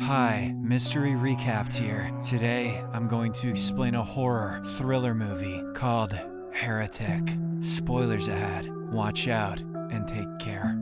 Hi, Mystery Recapped here. Today, I'm going to explain a horror thriller movie called Heretic. Spoilers ahead. Watch out and take care.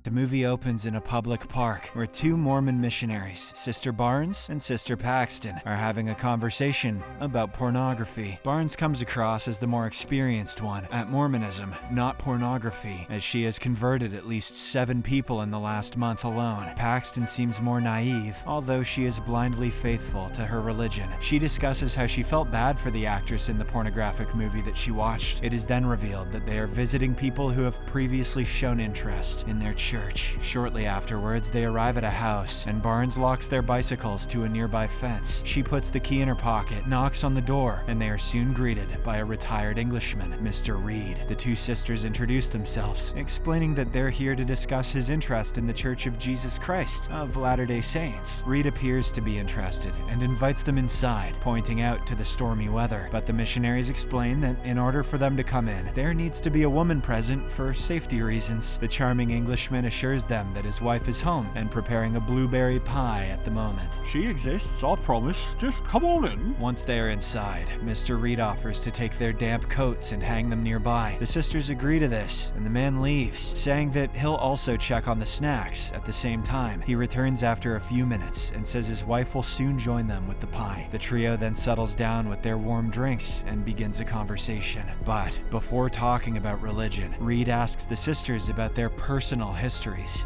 The movie opens in a public park where two Mormon missionaries, Sister Barnes and Sister Paxton, are having a conversation about pornography. Barnes comes across as the more experienced one at Mormonism, not pornography, as she has converted at least 7 people in the last month alone. Paxton seems more naive, although she is blindly faithful to her religion. She discusses how she felt bad for the actress in the pornographic movie that she watched. It is then revealed that they are visiting people who have previously shown interest in their church. Shortly afterwards, they arrive at a house, and Barnes locks their bicycles to a nearby fence. She puts the key in her pocket, knocks on the door, and they are soon greeted by a retired Englishman, Mr. Reed. The two sisters introduce themselves, explaining that they're here to discuss his interest in the Church of Jesus Christ of Latter-day Saints. Reed appears to be interested and invites them inside, pointing out to the stormy weather. But the missionaries explain that in order for them to come in, there needs to be a woman present for safety reasons. The charming Englishman assures them that his wife is home and preparing a blueberry pie at the moment. She exists, I promise. Just come on in. Once they are inside, Mr. Reed offers to take their damp coats and hang them nearby. The sisters agree to this, and the man leaves, saying that he'll also check on the snacks at the same time. He returns after a few minutes and says his wife will soon join them with the pie. The trio then settles down with their warm drinks and begins a conversation. But before talking about religion, Reed asks the sisters about their personal histories.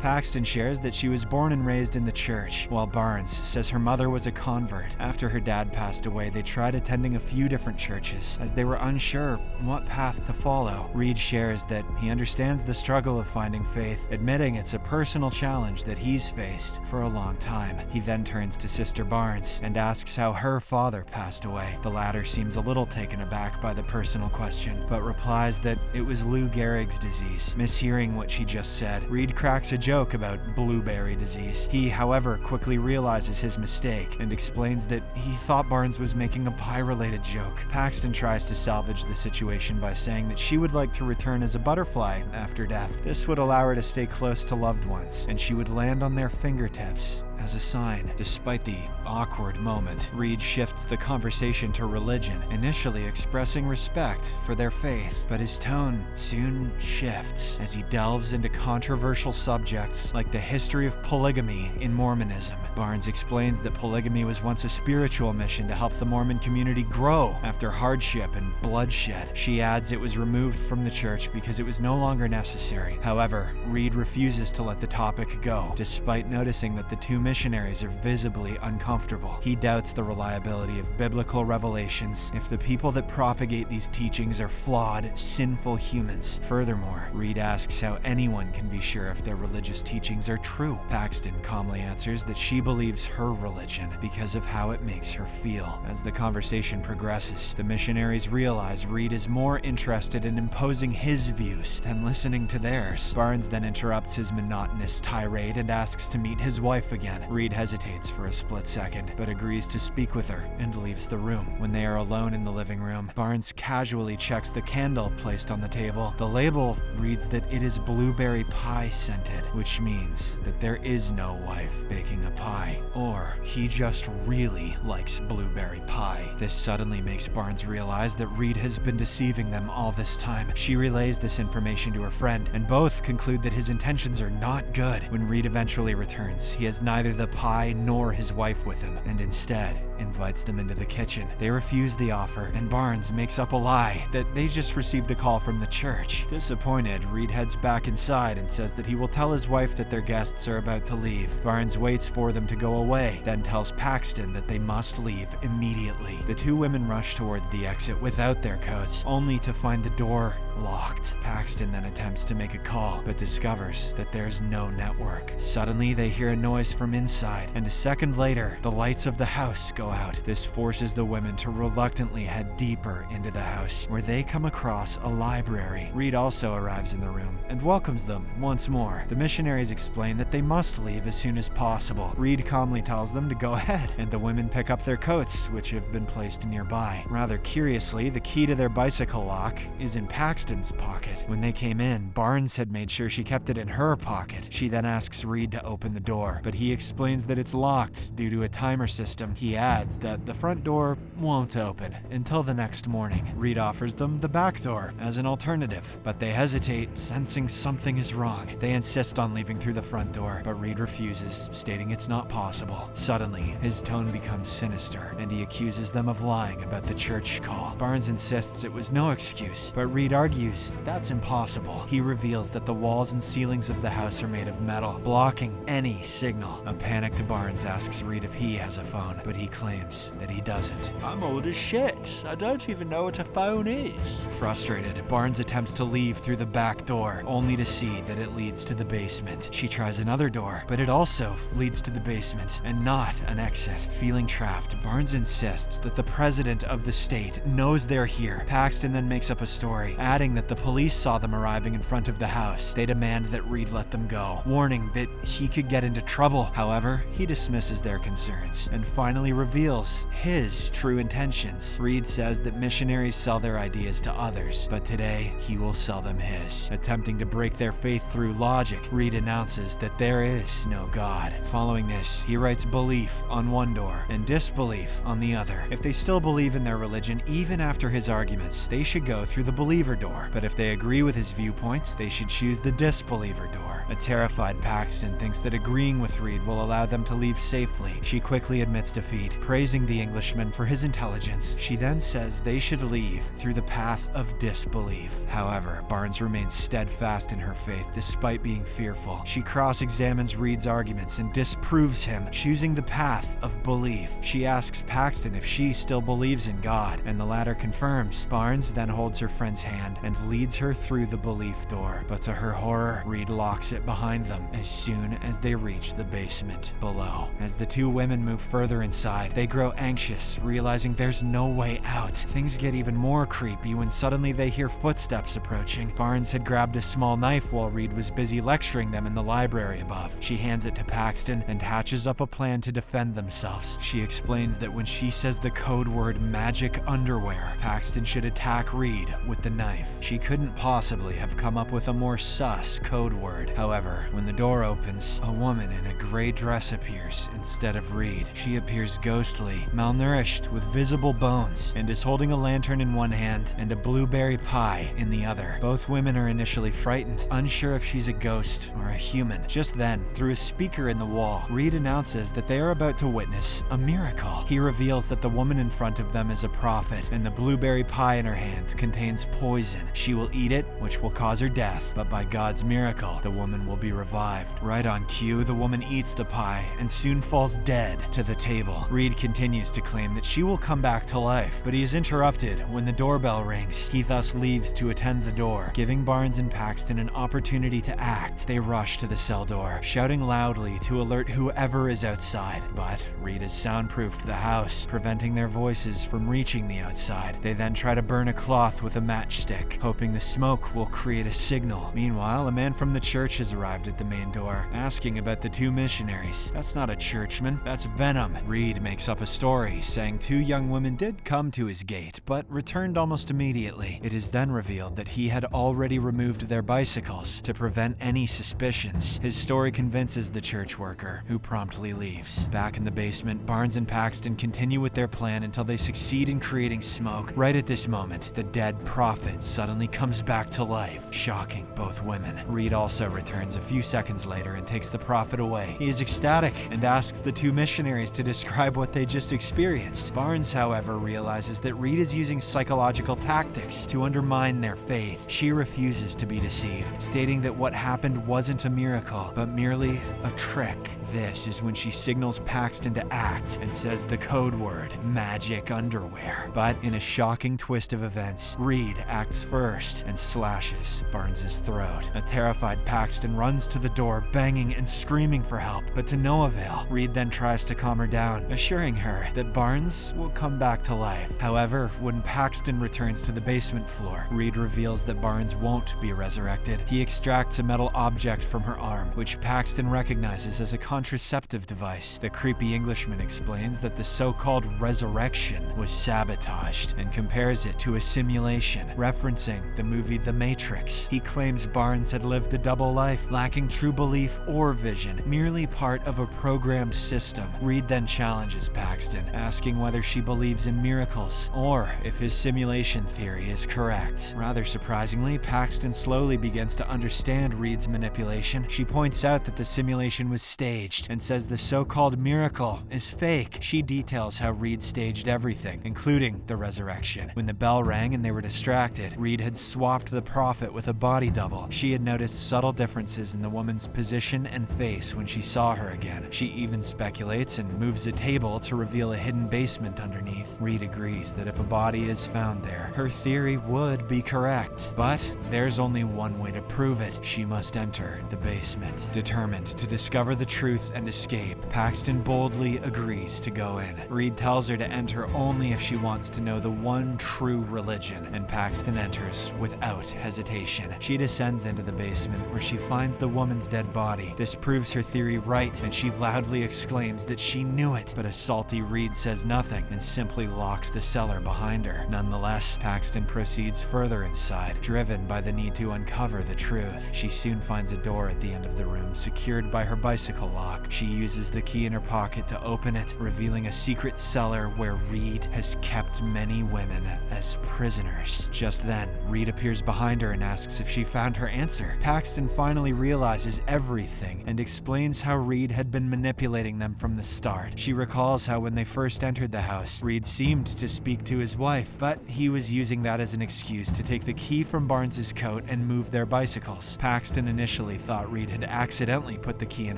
Paxton shares that she was born and raised in the church, while Barnes says her mother was a convert. After her dad passed away, they tried attending a few different churches, as they were unsure what path to follow. Reed shares that he understands the struggle of finding faith, admitting it's a personal challenge that he's faced for a long time. He then turns to Sister Barnes and asks how her father passed away. The latter seems a little taken aback by the personal question, but replies that it was Lou Gehrig's disease. Mishearing what she just said, Reed cracks a joke about blueberry disease. He, however, quickly realizes his mistake and explains that he thought Barnes was making a pie-related joke. Paxton tries to salvage the situation by saying that she would like to return as a butterfly after death. This would allow her to stay close to loved ones, and she would land on their fingertips as a sign. Despite the awkward moment, Reed shifts the conversation to religion, initially expressing respect for their faith, but his tone soon shifts as he delves into controversial subjects like the history of polygamy in Mormonism. Barnes explains that polygamy was once a spiritual mission to help the Mormon community grow after hardship and bloodshed. She adds it was removed from the church because it was no longer necessary. However, Reed refuses to let the topic go, despite noticing that the two missionaries are visibly uncomfortable. He doubts the reliability of biblical revelations if the people that propagate these teachings are flawed, sinful humans. Furthermore, Reed asks how anyone can be sure if their religious teachings are true. Paxton calmly answers that she believes her religion because of how it makes her feel. As the conversation progresses, the missionaries realize Reed is more interested in imposing his views than listening to theirs. Barnes then interrupts his monotonous tirade and asks to meet his wife again. Reed hesitates for a split second, but agrees to speak with her and leaves the room. When they are alone in the living room, Barnes casually checks the candle placed on the table. The label reads that it is blueberry pie scented, which means that there is no wife baking a pie, or he just really likes blueberry pie. This suddenly makes Barnes realize that Reed has been deceiving them all this time. She relays this information to her friend, and both conclude that his intentions are not good. When Reed eventually returns, he has neither the pie nor his wife with him, and instead invites them into the kitchen. They refuse the offer, and Barnes makes up a lie that they just received a call from the church. Disappointed, Reed heads back inside and says that he will tell his wife that their guests are about to leave. Barnes waits for them to go away, then tells Paxton that they must leave immediately. The two women rush towards the exit without their coats, only to find the door locked. Paxton then attempts to make a call, but discovers that there's no network. Suddenly, they hear a noise from inside, and a second later, the lights of the house go out. This forces the women to reluctantly head deeper into the house, where they come across a library. Reed also arrives in the room and welcomes them once more. The missionaries explain that they must leave as soon as possible. Reed calmly tells them to go ahead, and the women pick up their coats, which have been placed nearby. Rather curiously, the key to their bicycle lock is in Paxton's pocket. When they came in, Barnes had made sure she kept it in her pocket. She then asks Reed to open the door, but he explains that it's locked due to a timer system. He adds that the front door won't open until the next morning. Reed offers them the back door as an alternative, but they hesitate, sensing something is wrong. They insist on leaving through the front door, but Reed refuses, stating it's not possible. Suddenly, his tone becomes sinister, and he accuses them of lying about the church call. Barnes insists it was no excuse, but Reed argues that's impossible. He reveals that the walls and ceilings of the house are made of metal, blocking any signal. A panicked Barnes asks Reed if he has a phone, but he claims that he doesn't. I'm old as shit. I don't even know what a phone is. Frustrated, Barnes attempts to leave through the back door, only to see that it leads to the basement. She tries another door, but it also leads to the basement and not an exit. Feeling trapped, Barnes insists that the president of the state knows they're here. Paxton then makes up a story, adding that the police saw them arriving in front of the house. They demand that Reed let them go, warning that he could get into trouble. However, he dismisses their concerns and finally reveals his true intentions. Reed says that missionaries sell their ideas to others, but today he will sell them his. Attempting to break their faith through logic, Reed announces that there is no God. Following this, he writes belief on one door and disbelief on the other. If they still believe in their religion even after his arguments, they should go through the believer door, but if they agree with his viewpoint, they should choose the disbeliever door. A terrified Paxton thinks that agreeing with Reed will allow them to leave safely. She quickly admits defeat, praising the Englishman for his intelligence. She then says they should leave through the path of disbelief. However, Barnes remains steadfast in her faith despite being fearful. She cross-examines Reed's arguments and disproves him, choosing the path of belief. She asks Paxton if she still believes in God, and the latter confirms. Barnes then holds her friend's hand and leads her through the belief door, but to her horror, Reed locks it behind them as soon as they reach the basement below. As the two women move further inside, they grow anxious, realizing there's no way out. Things get even more creepy when suddenly they hear footsteps approaching. Barnes had grabbed a small knife while Reed was busy lecturing them in the library above. She hands it to Paxton and hatches up a plan to defend themselves. She explains that when she says the code word magic underwear, Paxton should attack Reed with the knife. She couldn't possibly have come up with a more sus code word. However, when the door opens, a woman in a gray dress appears instead of Reed. She appears ghostly, malnourished with visible bones, and is holding a lantern in one hand and a blueberry pie in the other. Both women are initially frightened, unsure if she's a ghost or a human. Just then, through a speaker in the wall, Reed announces that they are about to witness a miracle. He reveals that the woman in front of them is a prophet, and the blueberry pie in her hand contains poison. She will eat it, which will cause her death, but by God's miracle, the woman will be revived. Right on cue, the woman eats the pie and soon falls dead to the table. Reed continues to claim that she will come back to life, but he is interrupted when the doorbell rings. He thus leaves to attend the door, giving Barnes and Paxton an opportunity to act. They rush to the cell door, shouting loudly to alert whoever is outside, but Reed has soundproofed the house, preventing their voices from reaching the outside. They then try to burn a cloth with a matchstick, hoping the smoke will create a signal. Meanwhile, a man from the church has arrived at the main door, asking about the two missionaries. That's not a churchman, that's venom. Reed makes up a story, saying two young women did come to his gate, but returned almost immediately. It is then revealed that he had already removed their bicycles to prevent any suspicions. His story convinces the church worker, who promptly leaves. Back in the basement, Barnes and Paxton continue with their plan until they succeed in creating smoke. Right at this moment, the dead prophet suddenly comes back to life, shocking both women. Reed also returns a few seconds later and takes the prophet away. He is ecstatic and asks the two missionaries to describe what they just experienced. Barnes, however, realizes that Reed is using psychological tactics to undermine their faith. She refuses to be deceived, stating that what happened wasn't a miracle, but merely a trick. This is when she signals Paxton to act and says the code word, magic underwear. But in a shocking twist of events, Reed acts first and slashes Barnes's throat. A terrified Paxton runs to the door, banging and screaming for help, but to no avail. Reed then tries to calm her down, assuring assuring her that Barnes will come back to life. However, when Paxton returns to the basement floor, Reed reveals that Barnes won't be resurrected. He extracts a metal object from her arm, which Paxton recognizes as a contraceptive device. The creepy Englishman explains that the so-called resurrection was sabotaged and compares it to a simulation, referencing the movie The Matrix. He claims Barnes had lived a double life, lacking true belief or vision, merely part of a programmed system. Reed then challenges Paxton, asking whether she believes in miracles or if his simulation theory is correct. Rather surprisingly, Paxton slowly begins to understand Reed's manipulation. She points out that the simulation was staged and says the so-called miracle is fake. She details how Reed staged everything, including the resurrection. When the bell rang and they were distracted, Reed had swapped the prophet with a body double. She had noticed subtle differences in the woman's position and face when she saw her again. She even speculates and moves a table to reveal a hidden basement underneath. Reed agrees that if a body is found there, her theory would be correct. But there's only one way to prove it. She must enter the basement. Determined to discover the truth and escape, Paxton boldly agrees to go in. Reed tells her to enter only if she wants to know the one true religion, and Paxton enters without hesitation. She descends into the basement where she finds the woman's dead body. This proves her theory right, and she loudly exclaims that she knew it, but a salty Reed says nothing and simply locks the cellar behind her. Nonetheless, Paxton proceeds further inside, driven by the need to uncover the truth. She soon finds a door at the end of the room, secured by her bicycle lock. She uses the key in her pocket to open it, revealing a secret cellar where Reed has kept many women as prisoners. Just then, Reed appears behind her and asks if she found her answer. Paxton finally realizes everything and explains how Reed had been manipulating them from the start. She recalls how when they first entered the house, Reed seemed to speak to his wife, but he was using that as an excuse to take the key from Barnes's coat and move their bicycles. Paxton initially thought Reed had accidentally put the key in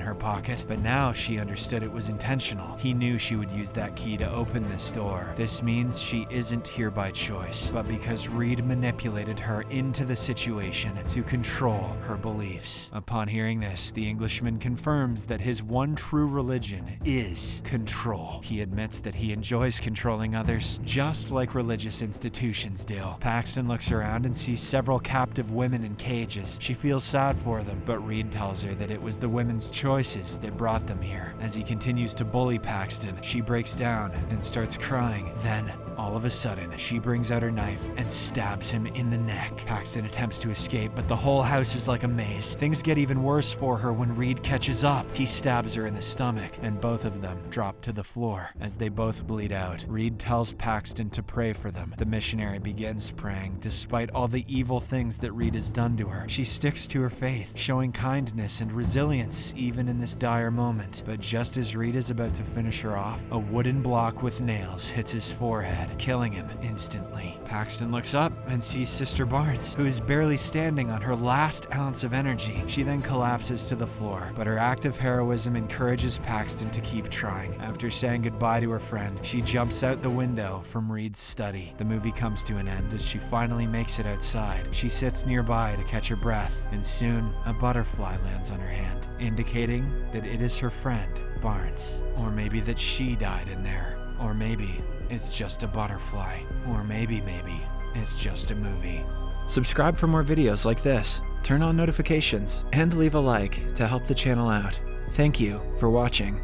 her pocket, but now she understood it was intentional. He knew she would use that key to open this door. This means she isn't here by choice, but because Reed manipulated her into the situation to control her beliefs. Upon hearing this, the Englishman confirms that his one true religion is control. He admits that he enjoys controlling others, just like religious institutions do. Paxton looks around and sees several captive women in cages. She feels sad for them, but Reed tells her that it was the women's choices that brought them here. As he continues to bully Paxton, she breaks down and starts crying. Then, all of a sudden, she brings out her knife and stabs him in the neck. Paxton attempts to escape, but the whole house is like a maze. Things get even worse for her when Reed catches up. He stabs her in the stomach, and both of them drop to the floor. As they both bleed out, Reed tells Paxton to pray for them. The missionary begins praying, despite all the evil things that Reed has done to her. She sticks to her faith, showing kindness and resilience even in this dire moment. But just as Reed is about to finish her off, a wooden block with nails hits his forehead, killing him instantly. Paxton looks up and sees Sister Barnes, who is barely standing on her last ounce of energy. She then collapses to the floor, but her act of heroism encourages Paxton to keep trying. After saying goodbye to her friend, she jumps out the window from Reed's study. The movie comes to an end as she finally makes it outside. She sits nearby to catch her breath, and soon a butterfly lands on her hand, indicating that it is her friend, Barnes. Or maybe that she died in there. Or maybe it's just a butterfly. Or maybe it's just a movie. Subscribe for more videos like this, turn on notifications, and leave a like to help the channel out. Thank you for watching.